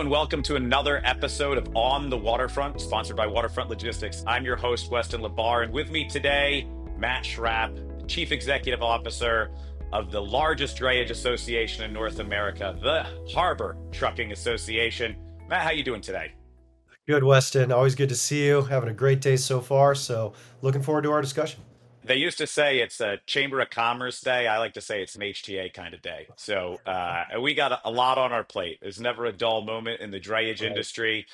and welcome to another episode of On the Waterfront, sponsored by Waterfront Logistics. I'm your host, Weston LaBar, and with me today, Matt Schrap, Chief Executive Officer of the largest drayage association in North America, the Harbor Trucking Association. Matt, how you doing today? Good, Weston. Always good to see you. Having a great day so far. So, looking forward to our discussion. They used to say it's a Chamber of Commerce day. I like to say it's an HTA kind of day. So we got a lot on our plate. There's never a dull moment in the drayage Right. industry.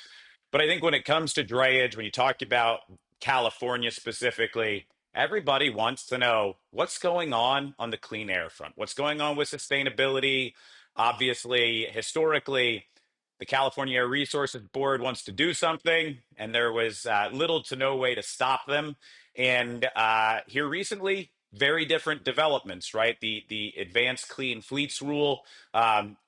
But I think when it comes to drayage, when you talk about California specifically, everybody wants to know what's going on the clean air front. What's going on with sustainability? Obviously, historically, the California Air Resources Board wants to do something, and there was little to no way to stop them. And here recently, very different developments, right? The Advanced Clean Fleets rule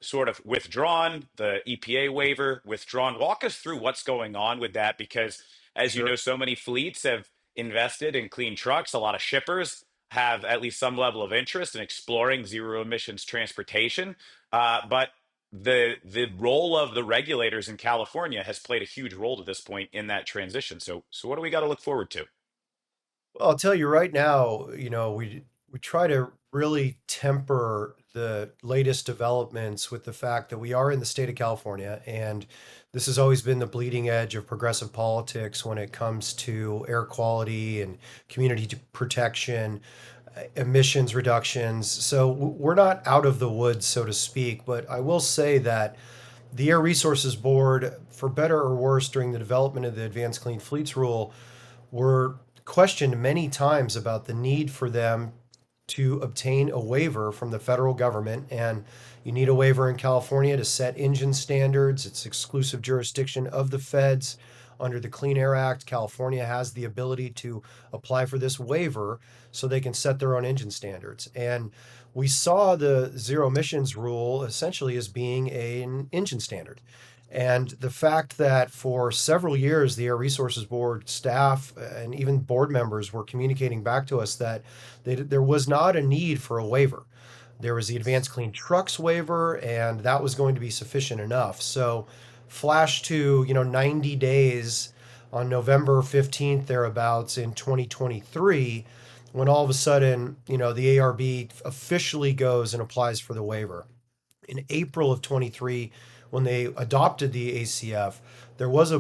sort of withdrawn, the EPA waiver withdrawn. Walk us through what's going on with that, because as you know, Sure. so many fleets have invested in clean trucks. A lot of shippers have at least some level of interest in exploring zero emissions transportation. But the role of the regulators in California has played a huge role to this point in that transition. So what do we got to look forward to? Well, I'll tell you right now, we try to really temper the latest developments with the fact that we are in the state of California, and this has always been the bleeding edge of progressive politics when it comes to air quality and protection, emissions reductions. So we're not out of the woods, so to speak, but I will say that the Air Resources Board, for better or worse, during the development of the Advanced Clean Fleets rule, were questioned many times about the need for them to obtain a waiver from the federal government. And you need a waiver in California to set engine standards. It's exclusive jurisdiction of the feds. Under the Clean Air Act, California has the ability to apply for this waiver so they can set their own engine standards. And we saw the zero emissions rule essentially as being an engine standard. And the fact that for several years, the Air Resources Board staff and even board members were communicating back to us that there was not a need for a waiver. There was the Advanced Clean Trucks waiver, and that was going to be sufficient enough. So, flash to 90 days on November 15th, thereabouts in 2023, when all of a sudden, the ARB officially goes and applies for the waiver. In April of 23, when they adopted the ACF, there was a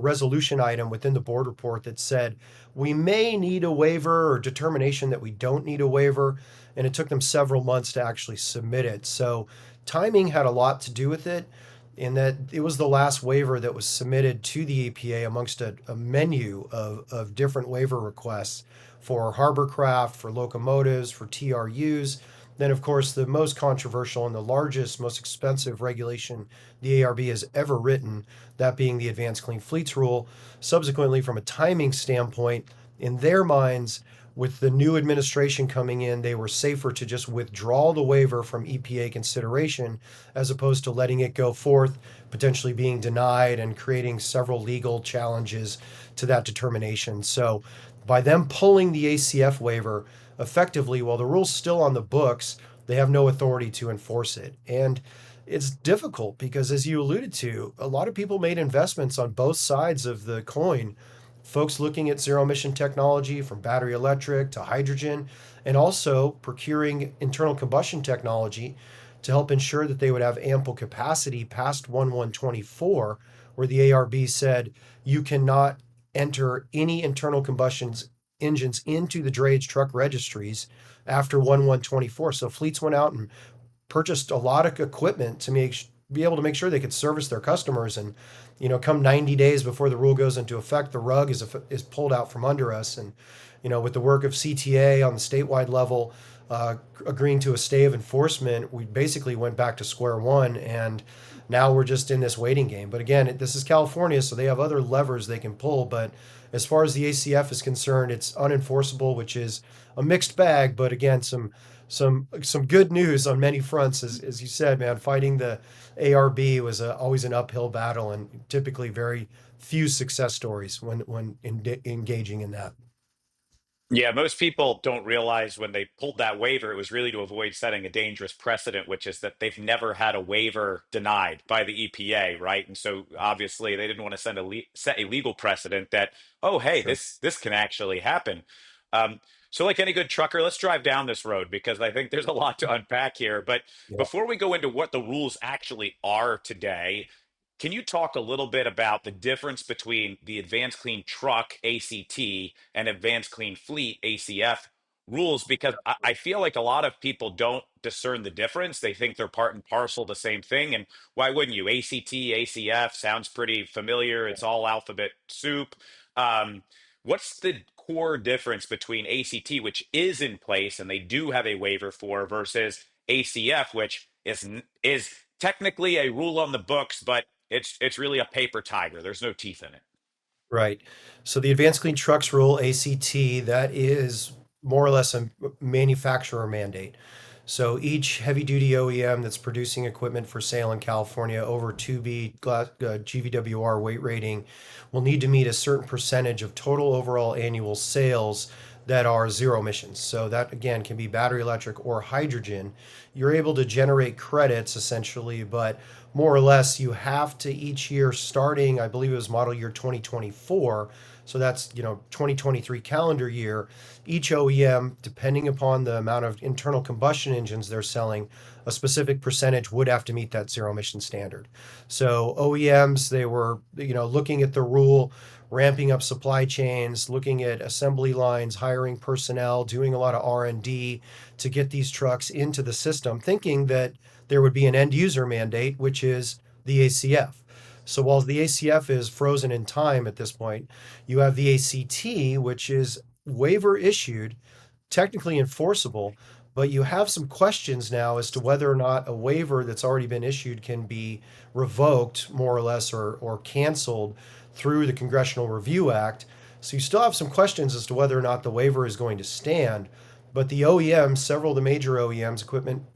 resolution item within the board report that said we may need a waiver or determination that we don't need a waiver, and it took them several months to actually submit it. So timing had a lot to do with it, in that it was the last waiver that was submitted to the EPA amongst a menu of different waiver requests for harbor craft, for locomotives, for TRUs. Then, of course, the most controversial and the largest, most expensive regulation the ARB has ever written, that being the Advanced Clean Fleets rule. Subsequently, from a timing standpoint, in their minds, with the new administration coming in, they were safer to just withdraw the waiver from EPA consideration as opposed to letting it go forth, potentially being denied and creating several legal challenges to that determination. So, by them pulling the ACF waiver, effectively, while the rule's still on the books, they have no authority to enforce it. And it's difficult because, as you alluded to, a lot of people made investments on both sides of the coin. Folks looking at zero emission technology from battery electric to hydrogen, and also procuring internal combustion technology to help ensure that they would have ample capacity past 1124, where the ARB said you cannot enter any internal combustion engines into the drayage truck registries after 1124. So fleets went out and purchased a lot of equipment to be able to make sure they could service their customers. And come 90 days before the rule goes into effect, the rug is pulled out from under us. And with the work of CTA on the statewide level, agreeing to a stay of enforcement, we basically went back to square one, and now we're just in this waiting game. But again, this is California, so they have other levers they can pull. But as far as the ACF is concerned, it's unenforceable, which is a mixed bag. But again, some good news on many fronts. As you said, man, fighting the ARB was always an uphill battle, and typically very few success stories when engaging in that. Yeah, most people don't realize when they pulled that waiver, it was really to avoid setting a dangerous precedent, which is that they've never had a waiver denied by the EPA, right? And so obviously they didn't want to set a legal precedent that, oh, hey, Sure. this can actually happen. Um, so like any good trucker, let's drive down this road because I think there's a lot to unpack here. But Yeah. before we go into what the rules actually are today, can you talk a little bit about the difference between the Advanced Clean Truck ACT and Advanced Clean Fleet ACF rules? Because I feel like a lot of people don't discern the difference. They think they're part and parcel the same thing. And why wouldn't you? ACT, ACF sounds pretty familiar. It's all alphabet soup. Um, what's the core difference between ACT, which is in place and they do have a waiver for, versus ACF, which is technically a rule on the books, but it's really a paper tiger. There's no teeth in it. Right. So the Advanced Clean Trucks Rule, ACT, that is more or less a manufacturer mandate. So each heavy duty OEM that's producing equipment for sale in California over 2B GVWR weight rating will need to meet a certain percentage of total overall annual sales that are zero emissions. So that again can be battery electric or hydrogen. You're able to generate credits essentially, but more or less you have to each year starting, I believe it was model year 2024. So that's, 2023 calendar year. Each OEM, depending upon the amount of internal combustion engines they're selling, a specific percentage would have to meet that zero emission standard. So OEMs, they were, looking at the rule, ramping up supply chains, looking at assembly lines, hiring personnel, doing a lot of R&D to get these trucks into the system, thinking that there would be an end user mandate, which is the ACF. So while the ACF is frozen in time at this point, you have the ACT, which is waiver issued, technically enforceable, but you have some questions now as to whether or not a waiver that's already been issued can be revoked, more or less, or canceled through the Congressional Review Act. So you still have some questions as to whether or not the waiver is going to stand. But the OEMs, several of the major OEMs,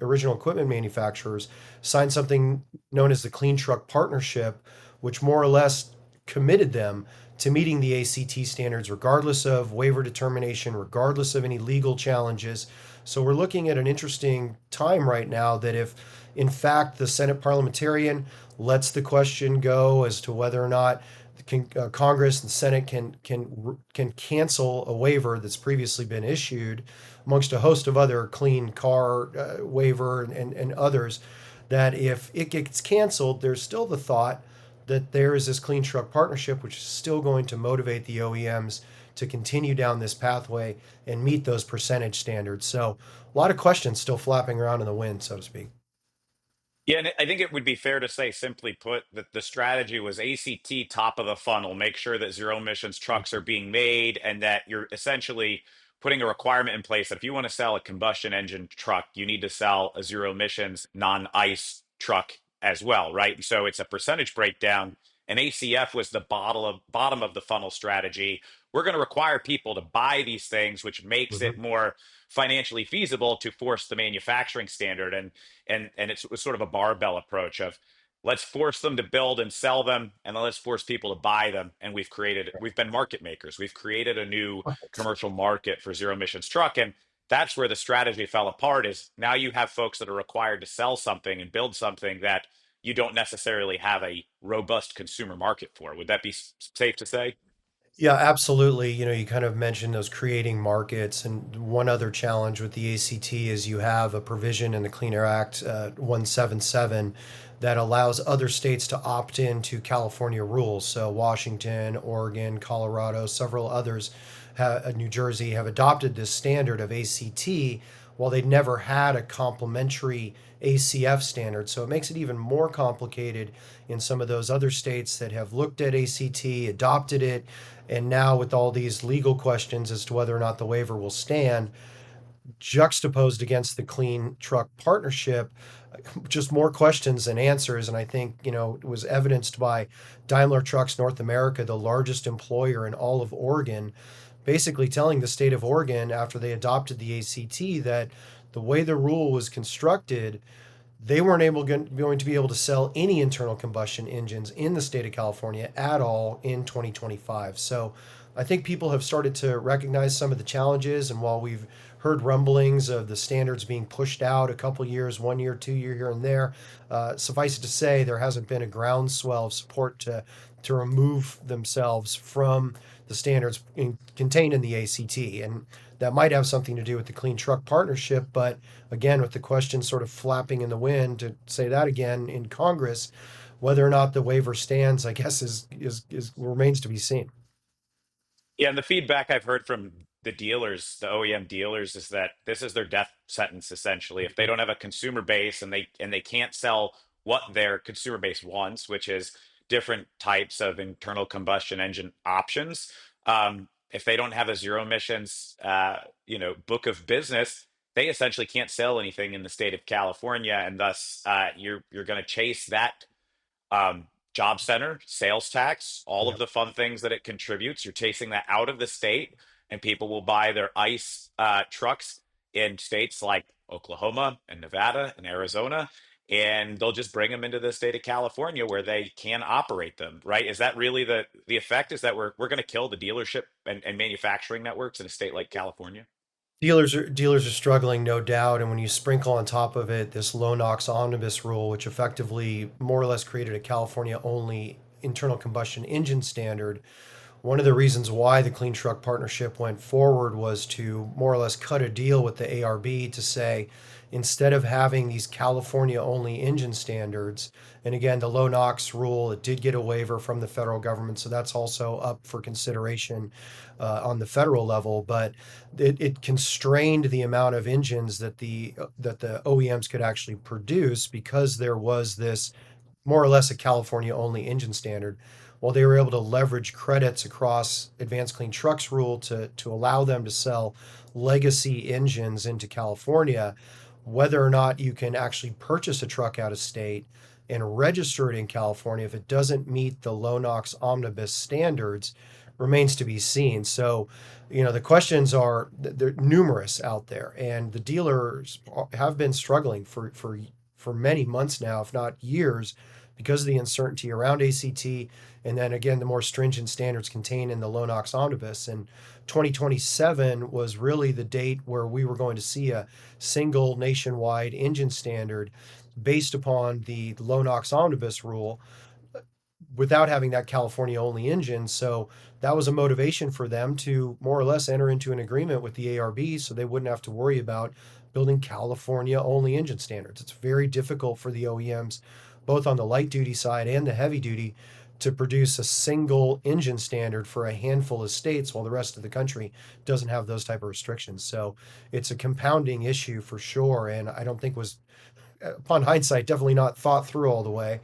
original equipment manufacturers, signed something known as the Clean Truck Partnership, which more or less committed them to meeting the ACT standards, regardless of waiver determination, regardless of any legal challenges. So we're looking at an interesting time right now that if, in fact, the Senate parliamentarian lets the question go as to whether or not Congress and Senate can cancel a waiver that's previously been issued, amongst a host of other clean car waiver and others, that if it gets canceled, there's still the thought that there is this clean truck partnership, which is still going to motivate the OEMs to continue down this pathway and meet those percentage standards. So a lot of questions still flapping around in the wind, so to speak. Yeah, and I think it would be fair to say, simply put, that the strategy was ACT top of the funnel, make sure that zero emissions trucks are being made, and that you're essentially putting a requirement in place that if you want to sell a combustion engine truck, you need to sell a zero emissions non-ICE truck as well, right? And so it's a percentage breakdown. And ACF was the bottom of the funnel strategy. We're going to require people to buy these things, which makes it Mhm. more financially feasible to force the manufacturing standard. And it was sort of a barbell approach of let's force them to build and sell them, and then let's force people to buy them. And we've been market makers. We've created a new commercial market for zero emissions truck. And that's where the strategy fell apart, is now you have folks that are required to sell something and build something that you don't necessarily have a robust consumer market for. Would that be safe to say? Yeah, absolutely. You kind of mentioned those creating markets. And one other challenge with the ACT is you have a provision in the Clean Air Act 177 that allows other states to opt in to California rules. So Washington, Oregon, Colorado, several others, New Jersey, have adopted this standard of ACT while they never had a complementary ACF standard. So it makes it even more complicated in some of those other states that have looked at ACT, adopted it, and now with all these legal questions as to whether or not the waiver will stand, juxtaposed against the Clean Truck Partnership, just more questions than answers. And I think, it was evidenced by Daimler Trucks North America, the largest employer in all of Oregon, basically telling the state of Oregon after they adopted the ACT that the way the rule was constructed, they weren't going to be able to sell any internal combustion engines in the state of California at all in 2025. So I think people have started to recognize some of the challenges. And while we've heard rumblings of the standards being pushed out a couple years, 1 year, 2 year here and there, suffice it to say, there hasn't been a groundswell of support to remove themselves from the standards contained in the ACT. And that might have something to do with the Clean Truck Partnership. But again, with the question sort of flapping in the wind, to say that again in Congress, whether or not the waiver stands, I guess, is remains to be seen. Yeah, and the feedback I've heard from the dealers, the OEM dealers, is that this is their death sentence essentially. If they don't have a consumer base and they can't sell what their consumer base wants, which is different types of internal combustion engine options, if they don't have a zero emissions, book of business, they essentially can't sell anything in the state of California, and thus you're going to chase that job center, sales tax, all of Yeah. the fun things that it contributes. You're chasing that out of the state, and people will buy their ICE trucks in states like Oklahoma and Nevada and Arizona, and they'll just bring them into the state of California where they can operate them. Right? Is that really the effect? Is that we're going to kill the dealership and manufacturing networks in a state like California? Dealers are struggling, no doubt, and when you sprinkle on top of it this low NOx omnibus rule, which effectively more or less created a California only internal combustion engine standard. One of the reasons why the Clean Truck Partnership went forward was to more or less cut a deal with the ARB to say, instead of having these California only engine standards, and again, the low NOx rule, it did get a waiver from the federal government, so that's also up for consideration on the federal level. But it constrained the amount of engines that the OEMs could actually produce because there was this more or less a California only engine standard. While they were able to leverage credits across Advanced Clean Trucks rule to allow them to sell legacy engines into California, whether or not you can actually purchase a truck out of state and register it in California if it doesn't meet the low NOx omnibus standards remains to be seen. So, the questions are they're numerous out there, and the dealers have been struggling for many months now, if not years, because of the uncertainty around ACT, and then again the more stringent standards contained in the low NOx omnibus. And 2027 was really the date where we were going to see a single nationwide engine standard based upon the low NOx omnibus rule without having that California only engine. So that was a motivation for them to more or less enter into an agreement with the ARB so they wouldn't have to worry about building California only engine standards. It's very difficult for the OEMs, both on the light duty side and the heavy duty, to produce a single engine standard for a handful of states while the rest of the country doesn't have those type of restrictions. So it's a compounding issue for sure. And I don't think was, upon hindsight, definitely not thought through all the way,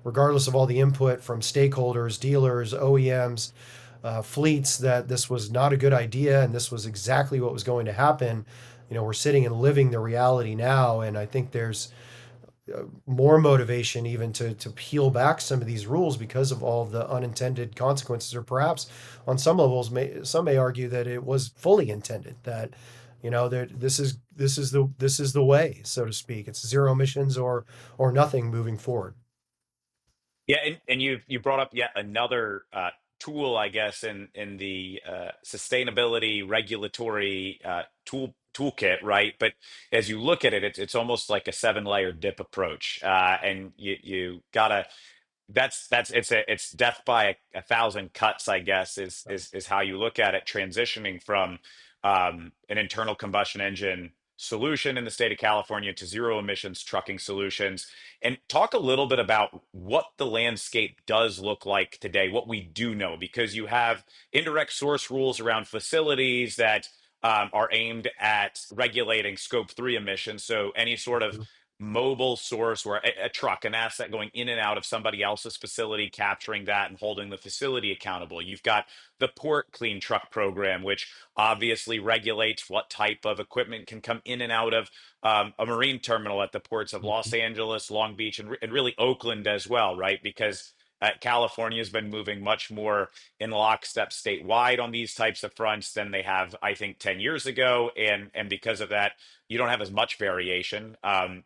regardless of all the input from stakeholders, dealers, OEMs, fleets, that this was not a good idea and this was exactly what was going to happen. We're sitting and living the reality now, and I think there's more motivation even to peel back some of these rules because of all of the unintended consequences, or perhaps on some levels, some may argue that it was fully intended. That this is the way, so to speak. It's zero emissions or nothing moving forward. Yeah, and you brought up yet another tool, I guess, in the sustainability regulatory toolkit, right? But as you look at it, it's almost like a seven-layer dip approach, and you gotta that's it's death by a thousand cuts, I guess, is how you look at it, transitioning from an internal combustion engine solution in the state of California to zero emissions trucking solutions. And talk a little bit about what the landscape does look like today, what we do know, because you have indirect source rules around facilities that are aimed at regulating scope three emissions. So any sort of mobile source or a truck, an asset going in and out of somebody else's facility, capturing that and holding the facility accountable. You've got the Port Clean Truck Program, which obviously regulates what type of equipment can come in and out of a marine terminal at the ports of Los Mhm. Angeles, Long Beach, and really Oakland as well, right? Because California has been moving much more in lockstep statewide on these types of fronts than they have, I think, 10 years ago. And because of that, you don't have as much variation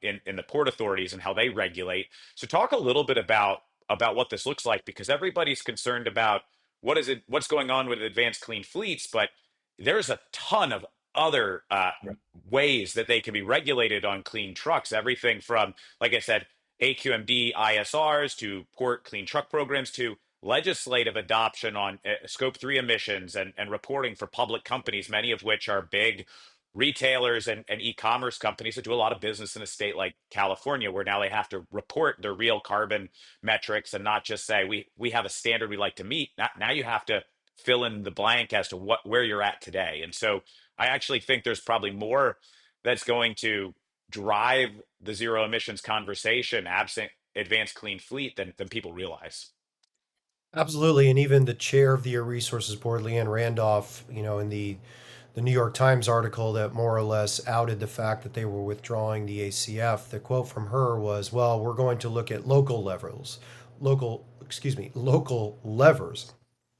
in the port authorities and how they regulate. So talk a little bit about what this looks like, because everybody's concerned about what's going on with advanced clean fleets, but there's a ton of other ways that they can be regulated on clean trucks. Everything from, like I said, AQMD ISRs to port clean truck programs to legislative adoption on scope 3 emissions and reporting for public companies, many of which are big retailers and e-commerce companies that do a lot of business in a state like California, where now they have to report their real carbon metrics and not just say we have a standard we like to meet. Now you have to fill in the blank as to where you're at today. And so I actually think there's probably more that's going to drive the zero emissions conversation absent advanced clean fleet than people realize. Absolutely, and even the chair of the Air Resources Board, Leanne Randolph, in the New York Times article that more or less outed the fact that they were withdrawing the ACF, the quote from her was, "Well, we're going to look at local levers,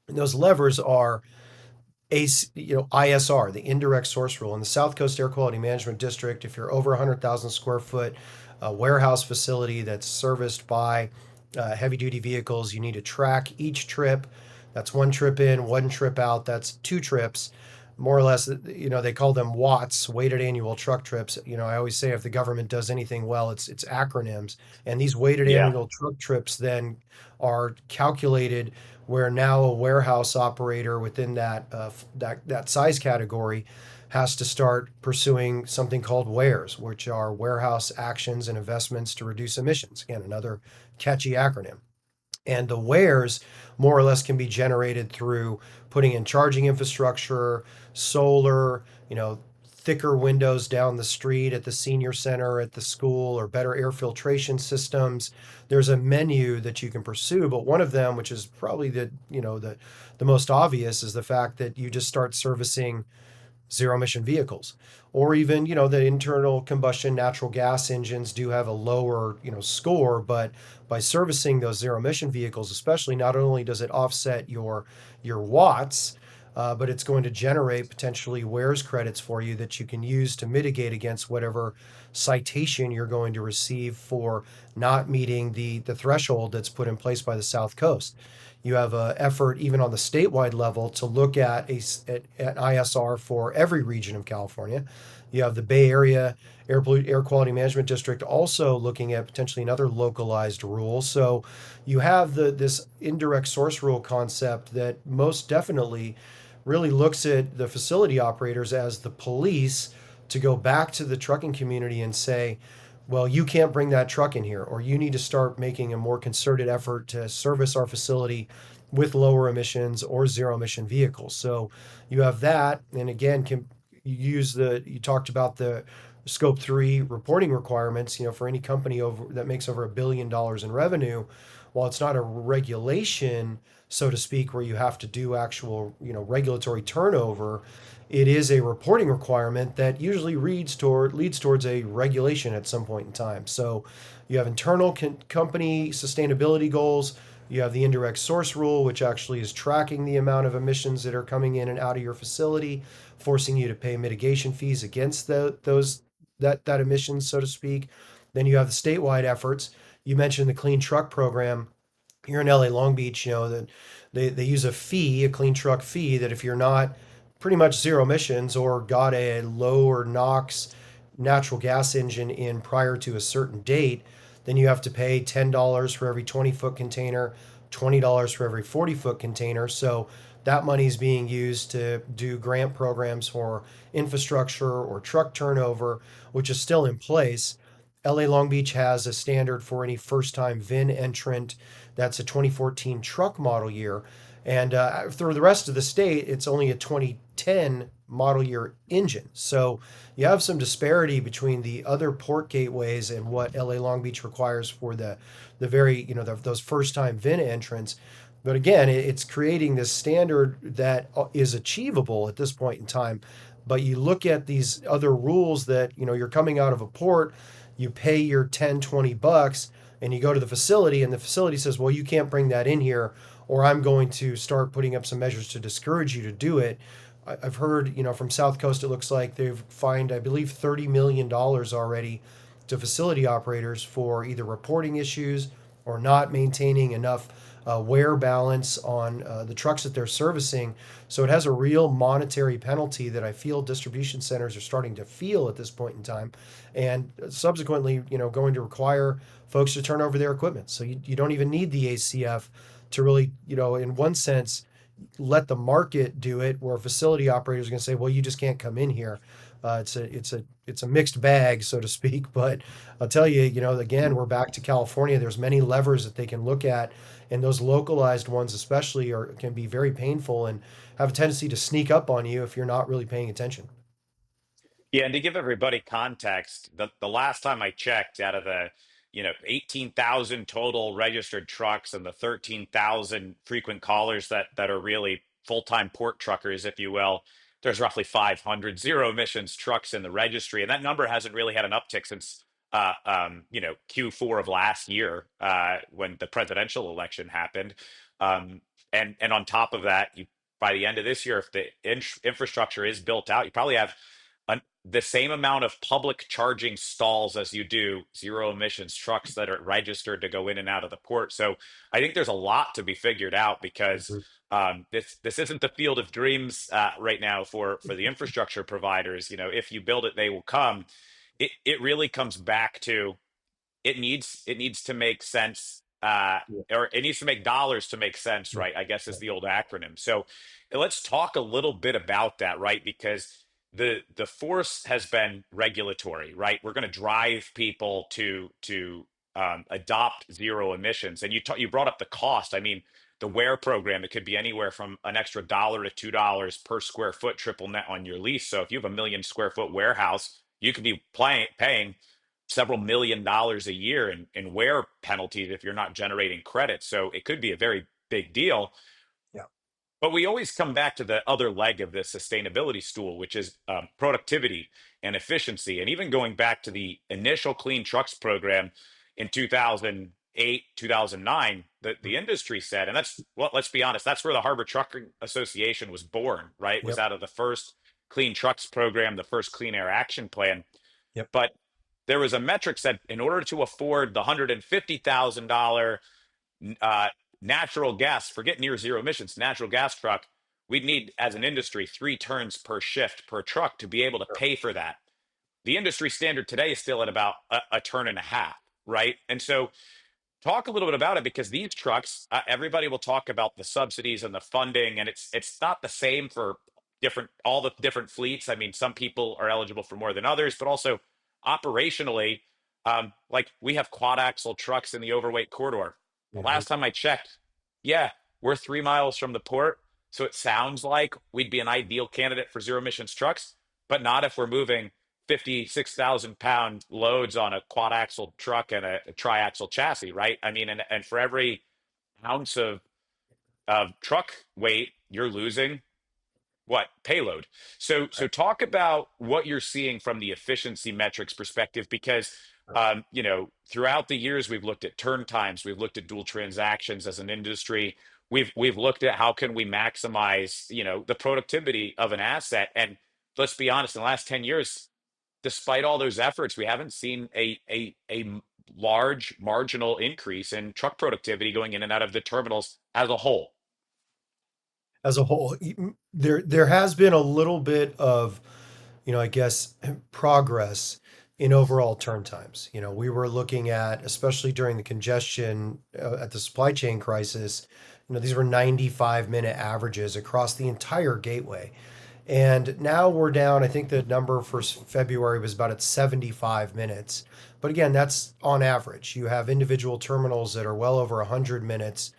and those levers are ISR, the indirect source rule in the South Coast Air Quality Management District. If you're over 100,000 square foot warehouse facility that's serviced by heavy duty vehicles, you need to track each trip. That's one trip in, one trip out. That's two trips, more or less. They call them watts, weighted annual truck trips. I always say if the government does anything well, it's acronyms. And these weighted Yeah. annual truck trips then are calculated where now a warehouse operator within that size category has to start pursuing something called WARES, which are warehouse actions and investments to reduce emissions. Again, another catchy acronym. And the wares more or less can be generated through putting in charging infrastructure, solar, thicker windows down the street at the senior center, at the school, or better air filtration systems. There's a menu that you can pursue, but one of them, which is probably the most obvious, is the fact that you just start servicing zero emission vehicles, or even the internal combustion natural gas engines do have a lower score, but by servicing those zero emission vehicles especially, not only does it offset your watts, but it's going to generate potentially wares credits for you that you can use to mitigate against whatever citation you're going to receive for not meeting the threshold that's put in place by the South Coast. You have an effort even on the statewide level to look at ISR for every region of California. You have the Bay Area Air Quality Management District also looking at potentially another localized rule. So you have this indirect source rule concept that most definitely really looks at the facility operators as the police to go back to the trucking community and say, well, you can't bring that truck in here, or you need to start making a more concerted effort to service our facility with lower emissions or zero emission vehicles. So you have that. And again, you talked about the scope 3 reporting requirements, for any company that makes over $1 billion in revenue. While it's not a regulation, so to speak, where you have to do actual, regulatory turnover, it is a reporting requirement that usually leads towards a regulation at some point in time. So you have internal company sustainability goals. You have the indirect source rule, which actually is tracking the amount of emissions that are coming in and out of your facility, forcing you to pay mitigation fees against that emissions, so to speak. Then you have the statewide efforts. You mentioned the clean truck program here in LA Long Beach. That they use a clean truck fee, that if you're not pretty much zero emissions or got a lower NOx natural gas engine in prior to a certain date, then you have to pay $10 for every 20-foot container, $20 for every 40-foot container. So that money is being used to do grant programs for infrastructure or truck turnover, which is still in place. LA Long Beach has a standard for any first time VIN entrant that's a 2014 truck model year. And through the rest of the state, it's only a 2010 model year engine. So you have some disparity between the other port gateways and what LA Long Beach requires for the very, those first time VIN entrants. But again, it's creating this standard that is achievable at this point in time. But you look at these other rules that, you're coming out of a port, you pay your 10, $20, and you go to the facility, and the facility says, well, you can't bring that in here, or I'm going to start putting up some measures to discourage you to do it. I've heard, from South Coast, it looks like they've fined, I believe, $30 million already to facility operators for either reporting issues or not maintaining enough wear balance on the trucks that they're servicing. So it has a real monetary penalty that I feel distribution centers are starting to feel at this point in time, and subsequently, going to require folks to turn over their equipment. So you don't even need the ACF to really, in one sense, let the market do it, where facility operators are going to say, well, you just can't come in here. It's a mixed bag, so to speak. But I'll tell you, again, we're back to California. There's many levers that they can look at, and those localized ones, especially, are can be very painful and have a tendency to sneak up on you if you're not really paying attention. Yeah, and to give everybody context, the last time I checked, out of the 18,000 total registered trucks and the 13,000 frequent callers that are really full-time port truckers, if you will, there's roughly 500 zero emissions trucks in the registry, and that number hasn't really had an uptick since Q4 of last year, when the presidential election happened. Um, and on top of that, by the end of this year, if the infrastructure is built out, you probably have the same amount of public charging stalls as you do zero emissions trucks that are registered to go in and out of the port. So I think there's a lot to be figured out, because Mhm. this isn't the field of dreams right now for the infrastructure providers. If you build it, they will come. It really comes back to, it needs to make sense, Yeah. or it needs to make dollars to make sense, Yeah. right? I guess Yeah. is the old acronym. So let's talk a little bit about that, right? Because the force has been regulatory, right? We're going to drive people to adopt zero emissions. And you brought up the cost. I mean, the WARE program, it could be anywhere from an extra dollar to $2 per square foot, triple net on your lease. So if you have a 1 million square foot warehouse, you could be paying several $1 million a year in wear penalties if you're not generating credit. So it could be a very big deal. Yeah. But we always come back to the other leg of the sustainability stool, which is productivity and efficiency. And even going back to the initial clean trucks program in 2008, 2009, the industry said, and that's what, let's be honest, that's where the Harbor Trucking Association was born, right? It was Yep. out of the first clean trucks program, the first clean air action plan. Yep. But there was a metric said, in order to afford the $150,000 uh, natural gas, forget near zero emissions, natural gas truck, we'd need, as an industry, 3 turns per shift per truck to be able to Sure. pay for that. The industry standard today is still at about a turn and a half, right? And so talk a little bit about it, because these trucks, everybody will talk about the subsidies and the funding, and it's not the same for different all the different fleets. I mean, some people are eligible for more than others, but also operationally, like we have quad axle trucks in the overweight corridor. The Yeah. last time I checked, yeah, we're 3 miles from the port, so it sounds like we'd be an ideal candidate for zero emissions trucks, but not if we're moving 56,000 pound loads on a quad axle truck and a triaxle chassis, right? I mean, and for every ounce of truck weight, you're losing what payload. So Right. talk about what you're seeing from the efficiency metrics perspective, because Sure. throughout the years we've looked at turn times, we've looked at dual transactions as an industry, we've looked at how can we maximize the productivity of an asset. And let's be honest, in the last 10 years, despite all those efforts, we haven't seen a large marginal increase in truck productivity going in and out of the terminals as a whole. As a whole, there has been a little bit of, I guess, progress in overall turn times. We were looking at, especially during the congestion at the supply chain crisis, these were 95-minute averages across the entire gateway. And now we're down, I think the number for February was about at 75 minutes. But again, that's on average. You have individual terminals that are well over 100 minutes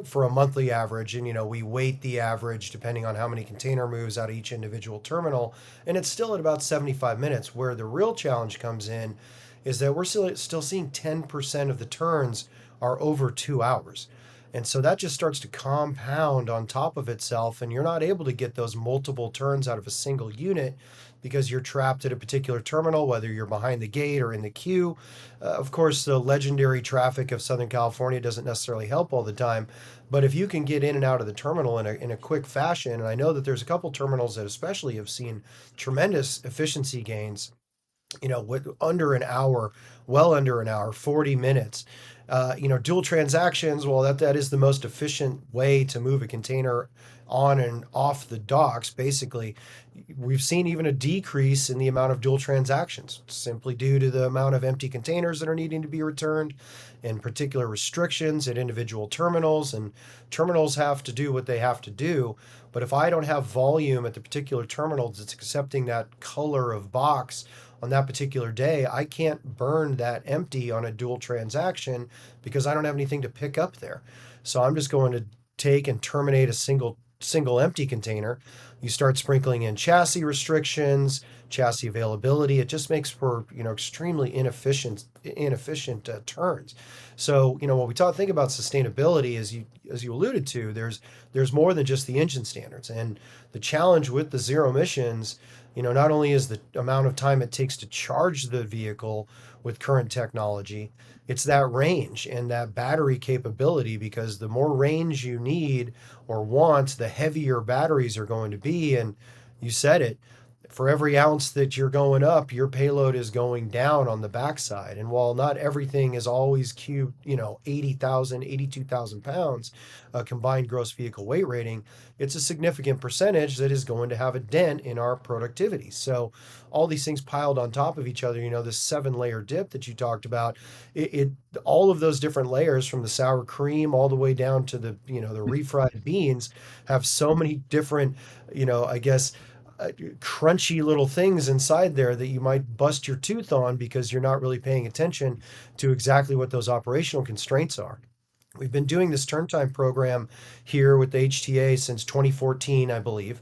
for a monthly average. And, we weight the average depending on how many container moves out of each individual terminal. And it's still at about 75 minutes. Where the real challenge comes in is that we're still seeing 10% of the turns are over 2 hours. And so that just starts to compound on top of itself, and you're not able to get those multiple turns out of a single unit because you're trapped at a particular terminal, whether you're behind the gate or in the queue. Of course, the legendary traffic of Southern California doesn't necessarily help all the time, but if you can get in and out of the terminal in a quick fashion, and I know that there's a couple terminals that especially have seen tremendous efficiency gains under an hour, well under an hour, 40 minutes. Dual transactions, well, that is the most efficient way to move a container on and off the docks. Basically, we've seen even a decrease in the amount of dual transactions simply due to the amount of empty containers that are needing to be returned and particular restrictions at individual terminals. And terminals have to do what they have to do. But if I don't have volume at the particular terminal that's accepting that color of box on that particular day, I can't burn that empty on a dual transaction because I don't have anything to pick up there. So I'm just going to take and terminate a single empty container. You start sprinkling in chassis restrictions, chassis availability. It just makes for extremely inefficient turns. So when we think about sustainability, as you alluded to, there's more than just the engine standards, and the challenge with the zero emissions. Not only is the amount of time it takes to charge the vehicle with current technology, it's that range and that battery capability, because the more range you need or want, the heavier batteries are going to be. And you said it, for every ounce that you're going up, your payload is going down on the backside. And while not everything is always cube, 80,000, 82,000 pounds combined gross vehicle weight rating, it's a significant percentage that is going to have a dent in our productivity. So all these things piled on top of each other, this 7 layer dip that you talked about, it all of those different layers from the sour cream all the way down to the refried beans have so many different, I guess, crunchy little things inside there that you might bust your tooth on because you're not really paying attention to exactly what those operational constraints are. We've been doing this turn time program here with the HTA since 2014, I believe.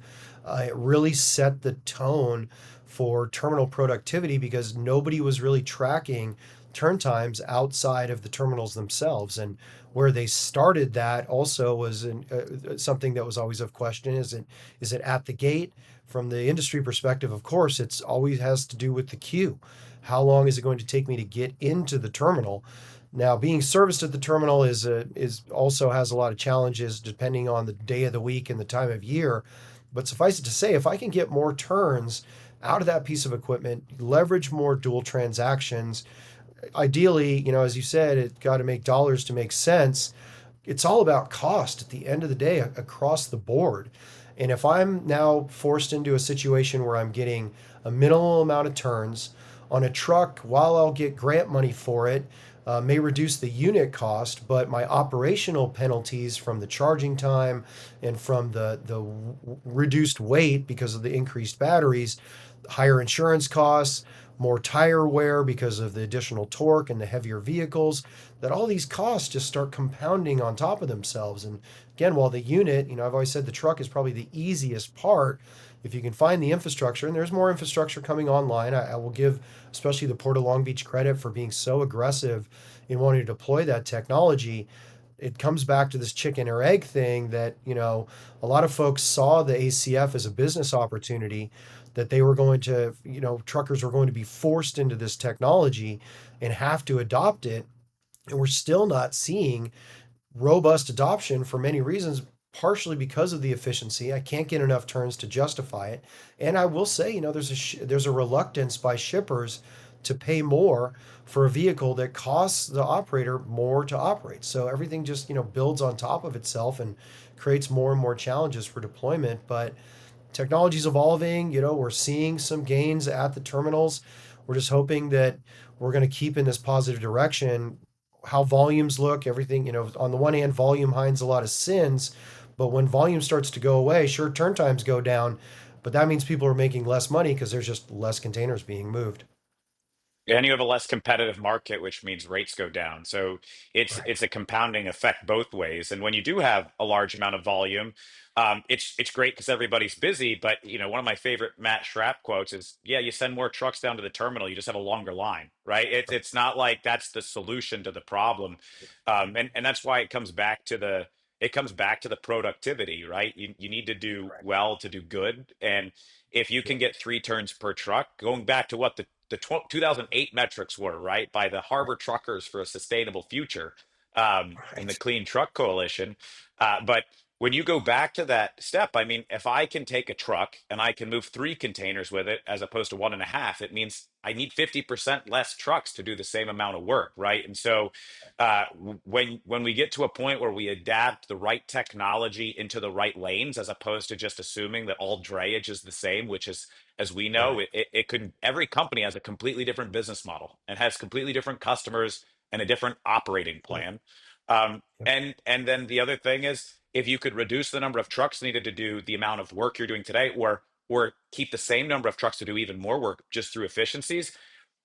It really set the tone for terminal productivity because nobody was really tracking turn times outside of the terminals themselves. And where they started that also was something that was always of question. Is it at the gate? From the industry perspective, of course, it's always has to do with the queue. How long is it going to take me to get into the terminal? Now, being serviced at the terminal is also has a lot of challenges depending on the day of the week and the time of year. But suffice it to say, if I can get more turns out of that piece of equipment, leverage more dual transactions, ideally, as you said, it got to make dollars to make sense. It's all about cost at the end of the day across the board. And if I'm now forced into a situation where I'm getting a minimal amount of turns on a truck, while I'll get grant money for it, may reduce the unit cost, but my operational penalties from the charging time and from the reduced weight because of the increased batteries, higher insurance costs, more tire wear because of the additional torque and the heavier vehicles, that all these costs just start compounding on top of themselves. And again, while the unit, I've always said the truck is probably the easiest part. If you can find the infrastructure, and there's more infrastructure coming online, I will give especially the Port of Long Beach credit for being so aggressive in wanting to deploy that technology. It comes back to this chicken or egg thing that, a lot of folks saw the ACF as a business opportunity, that they were going to, truckers were going to be forced into this technology and have to adopt it. And we're still not seeing robust adoption for many reasons, partially because of the efficiency. I can't get enough turns to justify it. And I will say, there's a reluctance by shippers to pay more for a vehicle that costs the operator more to operate. So everything just, builds on top of itself and creates more and more challenges for deployment. But technology's evolving, we're seeing some gains at the terminals. We're just hoping that we're going to keep in this positive direction. How volumes look, everything, on the one hand, volume hides a lot of sins, but when volume starts to go away, sure, turn times go down, but that means people are making less money because there's just less containers being moved. And you have a less competitive market, which means rates go down. So Right. it's a compounding effect both ways. And when you do have a large amount of volume, it's great because everybody's busy. But one of my favorite Matt Schrap quotes is, "Yeah, you send more trucks down to the terminal, you just have a longer line, right?" It's not like that's the solution to the problem, and that's why it comes back to the productivity, right? You need to do Correct. well to do good, and if you can Yep. get 3 turns per truck, going back to what the 2008 metrics were, right, by the Harbor Truckers for a Sustainable Future, and the Right. Clean Truck Coalition. But when you go back to that step, I mean, if I can take a truck and I can move 3 containers with it as opposed to 1.5, it means I need 50% less trucks to do the same amount of work, right? And so when we get to a point where we adapt the right technology into the right lanes, as opposed to just assuming that all drayage is the same, which is, as we know, Right. it could, every company has a completely different business model and has completely different customers and a different operating Yep. plan. Yep. And then the other thing is, if you could reduce the number of trucks needed to do the amount of work you're doing today, or keep the same number of trucks to do even more work just through efficiencies,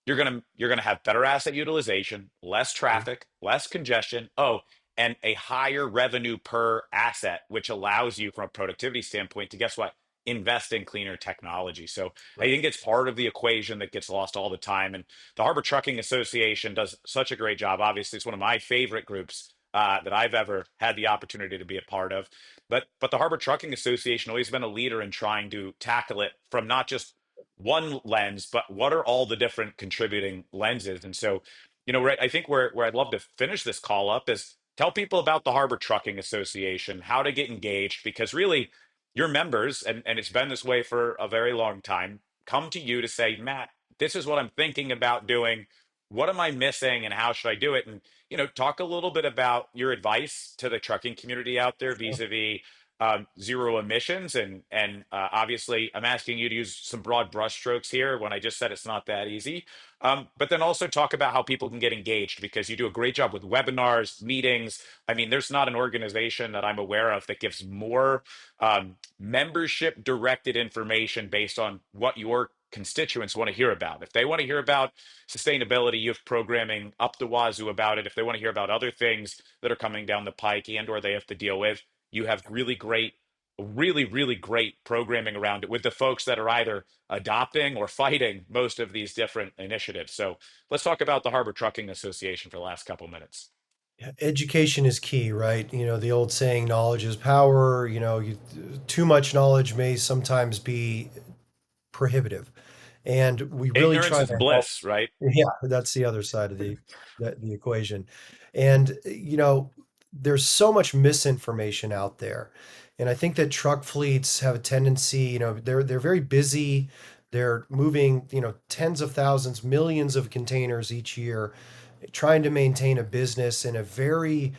you're gonna have better asset utilization, less Mhm. traffic, less congestion. Oh, and a higher revenue per asset, which allows you from a productivity standpoint to, guess what? Invest in cleaner technology. So I Right. think it's part of the equation that gets lost all the time. And the Harbor Trucking Association does such a great job. Obviously, it's one of my favorite groups that I've ever had the opportunity to be a part of. But the Harbor Trucking Association always been a leader in trying to tackle it from not just one lens, but what are all the different contributing lenses? And so, right, I think where I'd love to finish this call up is tell people about the Harbor Trucking Association, how to get engaged, because really your members, and it's been this way for a very long time, come to you to say, Matt, this is what I'm thinking about doing. What am I missing and how should I do it? And, talk a little bit about your advice to the trucking community out there vis-a-vis zero emissions, and obviously I'm asking you to use some broad brushstrokes here when I just said it's not that easy. But then also talk about how people can get engaged, because you do a great job with webinars, meetings. I mean, there's not an organization that I'm aware of that gives more membership directed information based on what your constituents want to hear about. If they want to hear about sustainability, you have programming up the wazoo about it. If they want to hear about other things that are coming down the pike and or they have to deal with, you have really great programming around it with the folks that are either adopting or fighting most of these different initiatives. So let's talk about the Harbor Trucking Association for the last couple minutes. Yeah, education is key, right? The old saying, knowledge is power. Too much knowledge may sometimes be prohibitive. And we really Ignorance try is to help. bliss, right? Yeah, that's the other side of the equation. And there's so much misinformation out there. And I think that truck fleets have a tendency, they're very busy. They're moving, tens of thousands, millions of containers each year, trying to maintain a business in a very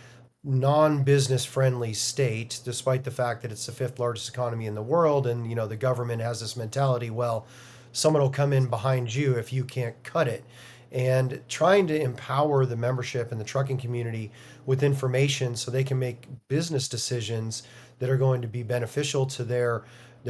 non-business friendly state, despite the fact that it's the fifth largest economy in the world. And the government has this mentality, well, someone will come in behind you if you can't cut it. And trying to empower the membership and the trucking community with information so they can make business decisions that are going to be beneficial to their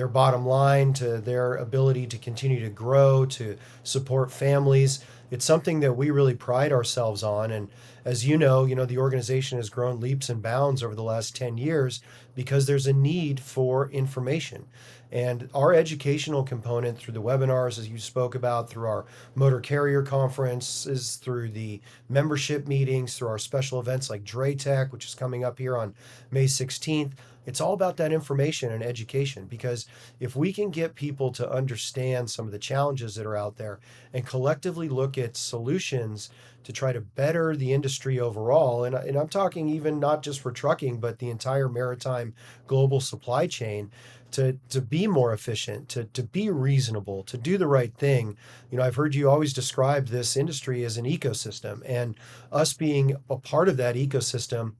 bottom line, to their ability to continue to grow, to support families. It's something that we really pride ourselves on. And as the organization has grown leaps and bounds over the last 10 years because there's a need for information. And our educational component through the webinars, as you spoke about, through our motor carrier conferences, through the membership meetings, through our special events like Dre Tech, which is coming up here on May 16th, it's all about that information and education. Because if we can get people to understand some of the challenges that are out there and collectively look at solutions to try to better the industry overall, and I'm talking even not just for trucking, but the entire maritime global supply chain, to be more efficient, to be reasonable, to do the right thing. I've heard you always describe this industry as an ecosystem, and us being a part of that ecosystem,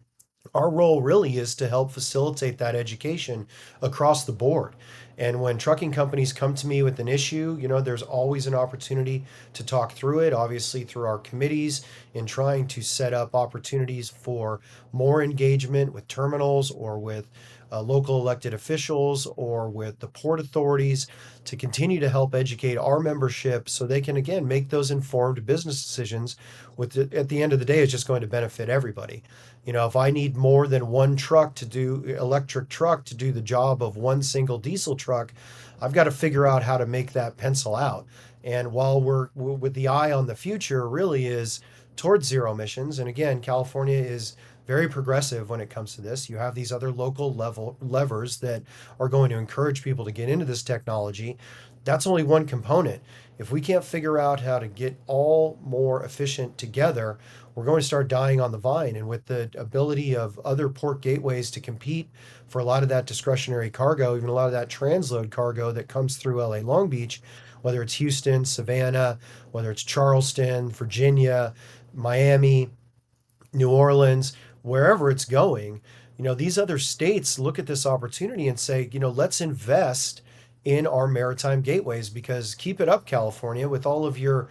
our role really is to help facilitate that education across the board. And when trucking companies come to me with an issue, there's always an opportunity to talk through it, obviously through our committees in trying to set up opportunities for more engagement with terminals or with local elected officials or with the port authorities to continue to help educate our membership so they can, again, make those informed business decisions. At the end of the day, it's just going to benefit everybody. If I need more than one electric truck to do the job of one single diesel truck, I've got to figure out how to make that pencil out. And while we're with the eye on the future, really is towards zero emissions. And again, California is very progressive when it comes to this. You have these other local level levers that are going to encourage people to get into this technology. That's only one component. If we can't figure out how to get all more efficient together, we're going to start dying on the vine. And with the ability of other port gateways to compete for a lot of that discretionary cargo, even a lot of that transload cargo that comes through LA Long Beach, whether it's Houston, Savannah, whether it's Charleston, Virginia, Miami, New Orleans, wherever it's going, these other states look at this opportunity and say, let's invest in our maritime gateways because keep it up, California, with all of your,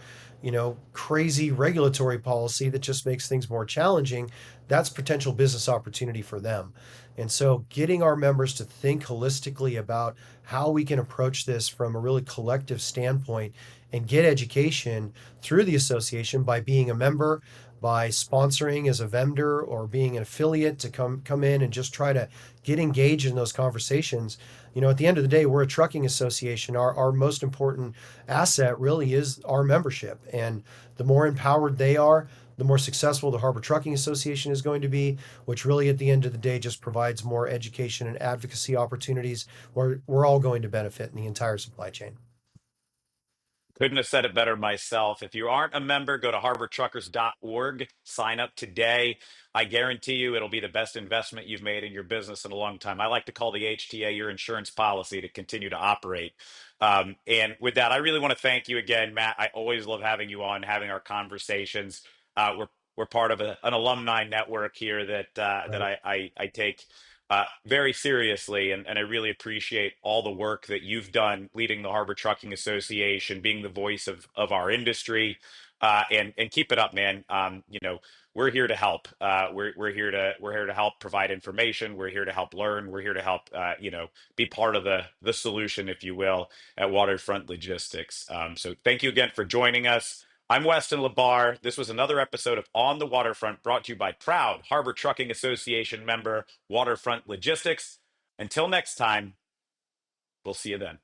crazy regulatory policy that just makes things more challenging. That's potential business opportunity for them. And so getting our members to think holistically about how we can approach this from a really collective standpoint and get education through the association by being a member, by sponsoring as a vendor or being an affiliate to come in and just try to get engaged in those conversations. At the end of the day, we're a trucking association. Our most important asset really is our membership. And the more empowered they are, the more successful the Harbor Trucking Association is going to be, which really at the end of the day just provides more education and advocacy opportunities where we're all going to benefit in the entire supply chain. Couldn't have said it better myself. If you aren't a member, go to harbortruckers.org, sign up today. I guarantee you it'll be the best investment you've made in your business in a long time. I like to call the HTA your insurance policy to continue to operate. And with that, I really want to thank you again, Matt. I always love having you on, having our conversations. We're part of an alumni network here that Right. I take very seriously, and I really appreciate all the work that you've done leading the Harbor Trucking Association, being the voice of our industry, and keep it up, man. We're here to help. We're here to help provide information. We're here to help learn. We're here to help be part of the solution, if you will, at Waterfront Logistics. So thank you again for joining us. I'm Weston LaBar. This was another episode of On the Waterfront brought to you by proud Harbor Trucking Association member Waterfront Logistics. Until next time, we'll see you then.